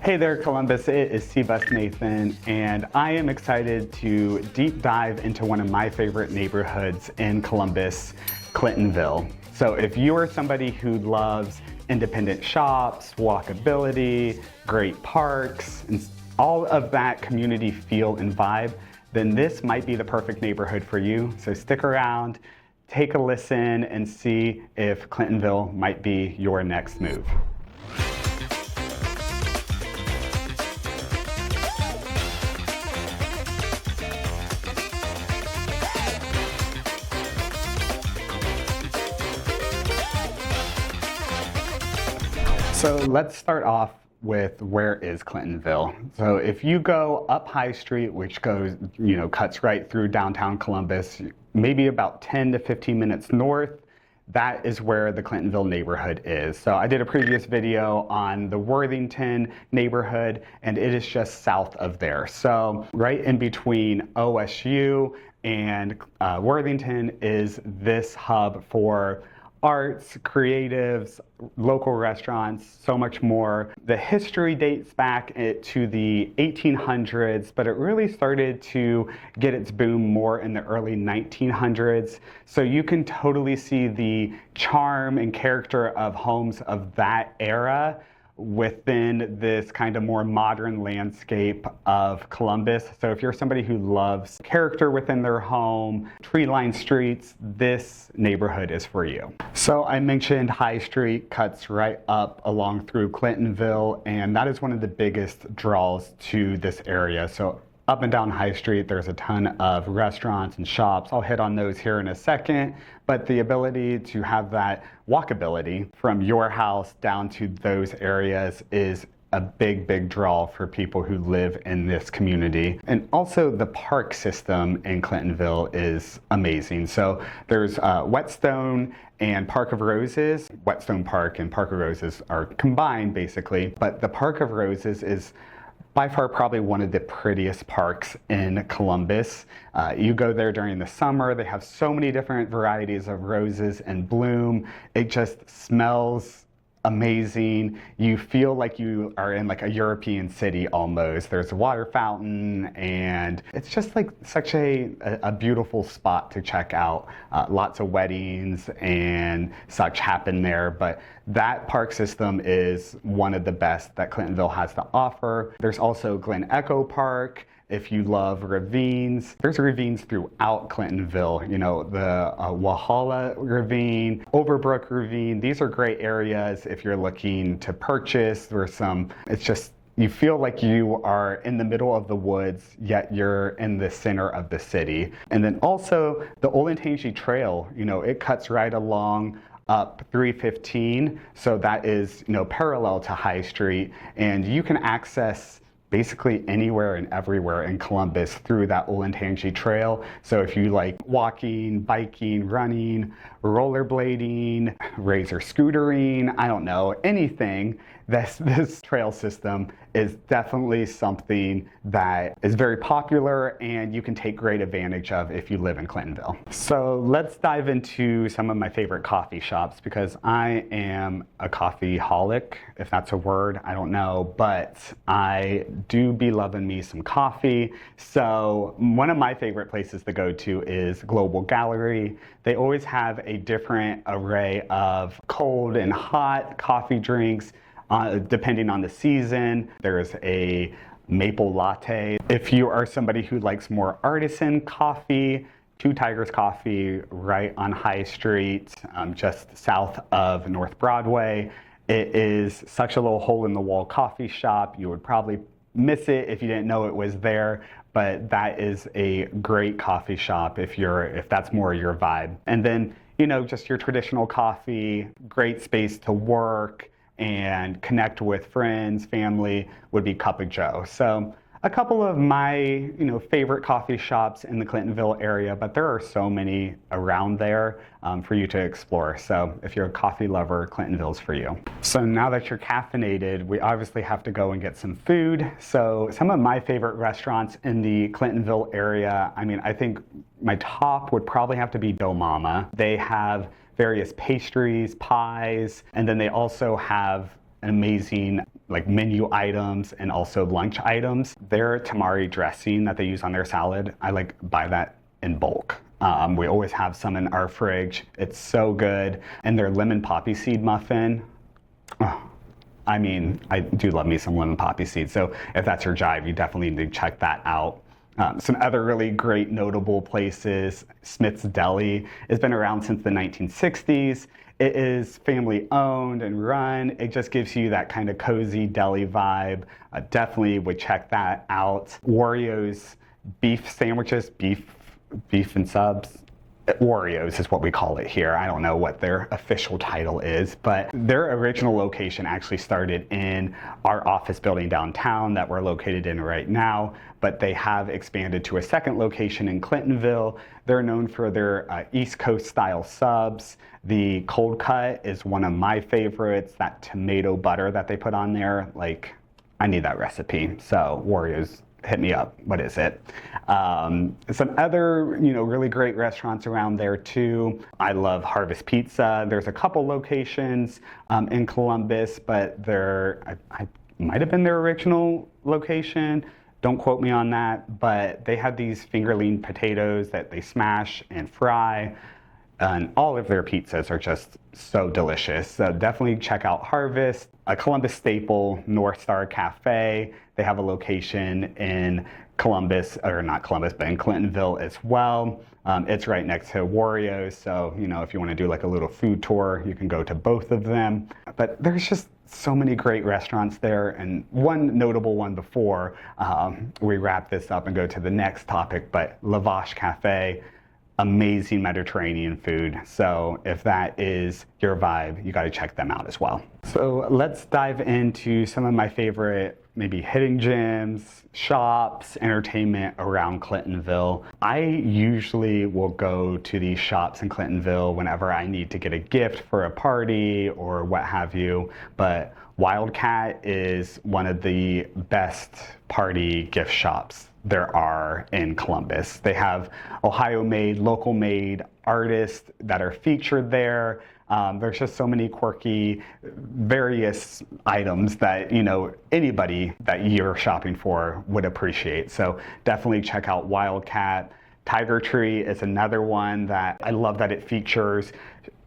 Hey there, Columbus. It is C-Bus Nathan, and I am excited to deep dive into one of my favorite neighborhoods in Columbus, Clintonville. So if you are somebody who loves independent shops, walkability, great parks, and all of that community feel and vibe, then this might be the perfect neighborhood for you. So stick around, take a listen, and see if Clintonville might be your next move. So let's start off with where is Clintonville. So if you go up High Street, which goes, cuts right through downtown Columbus, maybe about 10 to 15 minutes north, that is where the Clintonville neighborhood is. So I did a previous video on the Worthington neighborhood, and it is just south of there. So right in between OSU and Worthington is this hub for arts, creatives, local restaurants, so much more. The history dates back to the 1800s, but it really started to get its boom more in the early 1900s. So you can totally see the charm and character of homes of that era within this kind of more modern landscape of Columbus. So if you're somebody who loves character within their home, tree-lined streets, this neighborhood is for you. So I mentioned High Street cuts right up along through Clintonville, and that is one of the biggest draws to this area. So up and down High Street, there's a ton of restaurants and shops. I'll hit on those here in a second, but the ability to have that walkability from your house down to those areas is a big draw for people who live in this community. And also the park system in Clintonville is amazing. So there's Whetstone and Park of Roses. Whetstone Park and Park of Roses are combined basically, but the Park of Roses is by far probably one of the prettiest parks in Columbus. You go there during the summer, they have so many different varieties of roses in bloom. It just smells amazing. You feel like you are in like a European city almost. There's a water fountain, and it's just like such a beautiful spot to check out. Lots of weddings and such happen there, but that park system is one of the best that Clintonville has to offer. There's also Glen Park. If you love ravines, there's ravines throughout Clintonville. The Walhalla Ravine, Overbrook Ravine. These are great areas if you're looking to purchase. It's just, you feel like you are in the middle of the woods, yet you're in the center of the city. And then also the Olentangy Trail, it cuts right along up 315. So that is, parallel to High Street, and you can access basically anywhere and everywhere in Columbus through that Olentangy Trail. So if you like walking, biking, running, rollerblading, razor scootering, I don't know, anything, this trail system is definitely something that is very popular and you can take great advantage of if you live in Clintonville. So let's dive into some of my favorite coffee shops, because I am a coffee-holic, if that's a word, I don't know, but I do be loving me some coffee. So one of my favorite places to go to is Global Gallery. They always have a different array of cold and hot coffee drinks, depending on the season. There's a maple latte. If you are somebody who likes more artisan coffee, Two Tigers Coffee right on High Street, just south of North Broadway. It is such a little hole-in-the-wall coffee shop. You would probably miss it if you didn't know it was there, but that is a great coffee shop if that's more your vibe. And then, just your traditional coffee, great space to work and connect with friends, family, would be Cup of Joe. So a couple of my favorite coffee shops in the Clintonville area, but there are so many around there for you to explore. So if you're a coffee lover, Clintonville's for you. So now that you're caffeinated, we obviously have to go and get some food. So some of my favorite restaurants in the Clintonville area, I think my top would probably have to be Dough Mama. They have various pastries, pies, and then they also have an amazing like menu items and also lunch items. Their tamari dressing that they use on their salad, I like buy that in bulk. We always have some in our fridge. It's so good. And their lemon poppy seed muffin, oh, I mean, I do love me some lemon poppy seeds. So if that's your jive, you definitely need to check that out. Some other really great notable places, Smith's Deli has been around since the 1960s. It is family owned and run. It just gives you that kind of cozy deli vibe. Definitely would check that out. Wario's beef sandwiches, beef and subs. Oreos is what we call it here. I don't know what their official title is, but their original location actually started in our office building downtown that we're located in right now, but they have expanded to a second location in Clintonville. They're known for their East Coast style subs. The cold cut is one of my favorites. That tomato butter that they put on there, like, I need that recipe. So Wario's, hit me up. What is it? Some other, really great restaurants around there too. I love Harvest Pizza. There's a couple locations in Columbus, but I might have been their original location. Don't quote me on that, but they have these fingerling potatoes that they smash and fry. And all of their pizzas are just so delicious. So definitely check out Harvest. A Columbus staple, North Star Cafe. They have a location in Columbus, or not Columbus, but in Clintonville as well. It's right next to Wario's. So, if you want to do like a little food tour, you can go to both of them. But there's just so many great restaurants there. And one notable one before we wrap this up and go to the next topic, but Lavash Cafe. Amazing Mediterranean food. So if that is your vibe, you got to check them out as well. So let's dive into some of my favorite maybe hidden gems, shops, entertainment around Clintonville. I usually will go to these shops in Clintonville whenever I need to get a gift for a party or what have you. But Wildcat is one of the best party gift shops there are in Columbus. They have Ohio-made, local-made artists that are featured there. There's just so many quirky, various items that, anybody that you're shopping for would appreciate. So definitely check out Wildcat. Tiger Tree is another one that I love that it features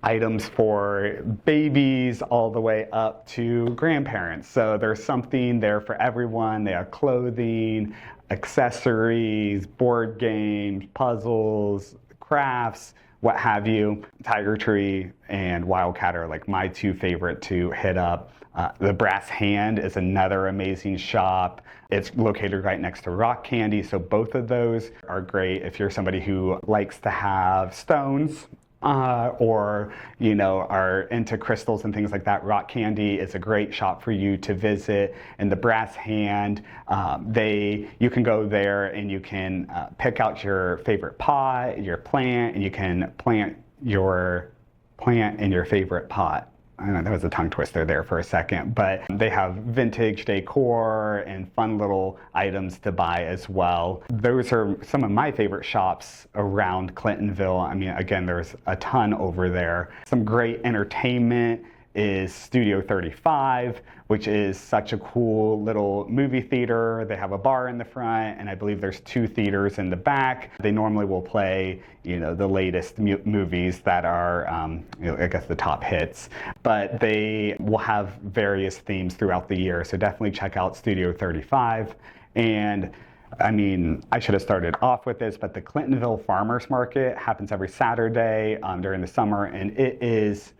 items for babies all the way up to grandparents. So there's something there for everyone. They have clothing, accessories, board games, puzzles, crafts, what have you. Tiger Tree and Wildcat are like my two favorite to hit up. The Brass Hand is another amazing shop. It's located right next to Rock Candy, so both of those are great if you're somebody who likes to have stones or are into crystals and things like that. Rock Candy is a great shop for you to visit. And the Brass Hand, you can go there and you can pick out your favorite pot, your plant, and you can plant your plant in your favorite pot. I don't know, that was a tongue twister there for a second, but they have vintage decor and fun little items to buy as well. Those are some of my favorite shops around Clintonville. I mean, again, there's a ton over there. Some great entertainment is Studio 35, which is such a cool little movie theater. They have a bar in the front, and I believe there's 2 theaters in the back. They normally will play, the latest movies that are, I guess the top hits, but they will have various themes throughout the year. So definitely check out Studio 35. And I mean, I should have started off with this, but the Clintonville Farmers Market happens every Saturday during the summer, and it is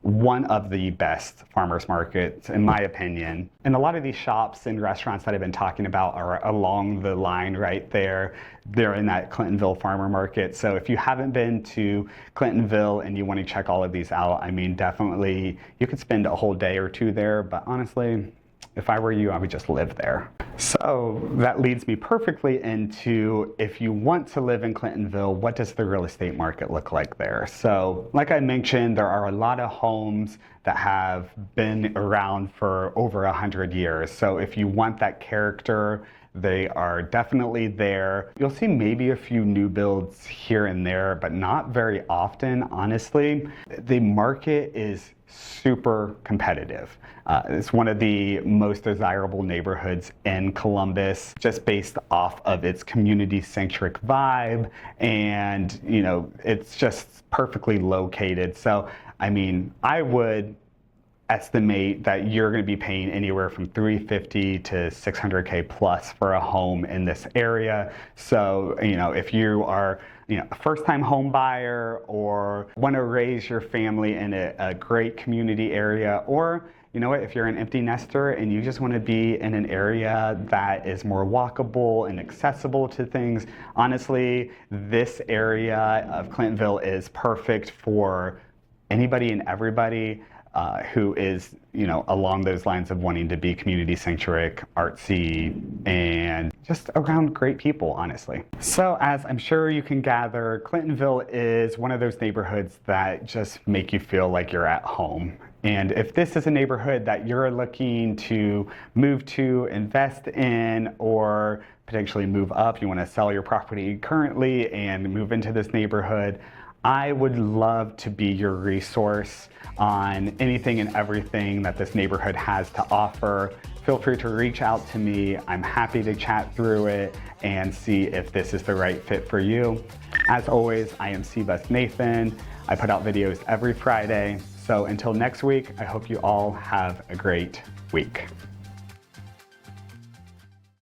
one of the best farmers markets, in my opinion. And a lot of these shops and restaurants that I've been talking about are along the line right there. They're in that Clintonville farmer market. So if you haven't been to Clintonville and you want to check all of these out, I mean, definitely you could spend a whole day or two there, but honestly, if I were you, I would just live there. So that leads me perfectly into, if you want to live in Clintonville, what does the real estate market look like there? So like I mentioned, there are a lot of homes that have been around for over 100 years. So if you want that character, They are definitely there. You'll see maybe a few new builds here and there, but not very often, honestly. The market is super competitive. It's one of the most desirable neighborhoods in Columbus, just based off of its community-centric vibe, and it's just perfectly located. So, I mean, I would estimate that you're going to be paying anywhere from $350 to $600K plus for a home in this area. So, if you are a first-time home buyer or want to raise your family in a great community area, or if you're an empty nester and you just want to be in an area that is more walkable and accessible to things, honestly, this area of Clintonville is perfect for anybody and everybody who is, along those lines of wanting to be community-centric, artsy, and just around great people, honestly. So, as I'm sure you can gather, Clintonville is one of those neighborhoods that just make you feel like you're at home. And if this is a neighborhood that you're looking to move to, invest in, or potentially move up, you want to sell your property currently and move into this neighborhood, I would love to be your resource on anything and everything that this neighborhood has to offer. Feel free to reach out to me. I'm happy to chat through it and see if this is the right fit for you. As always, I am C-Bus Nathan. I put out videos every Friday. So until next week, I hope you all have a great week.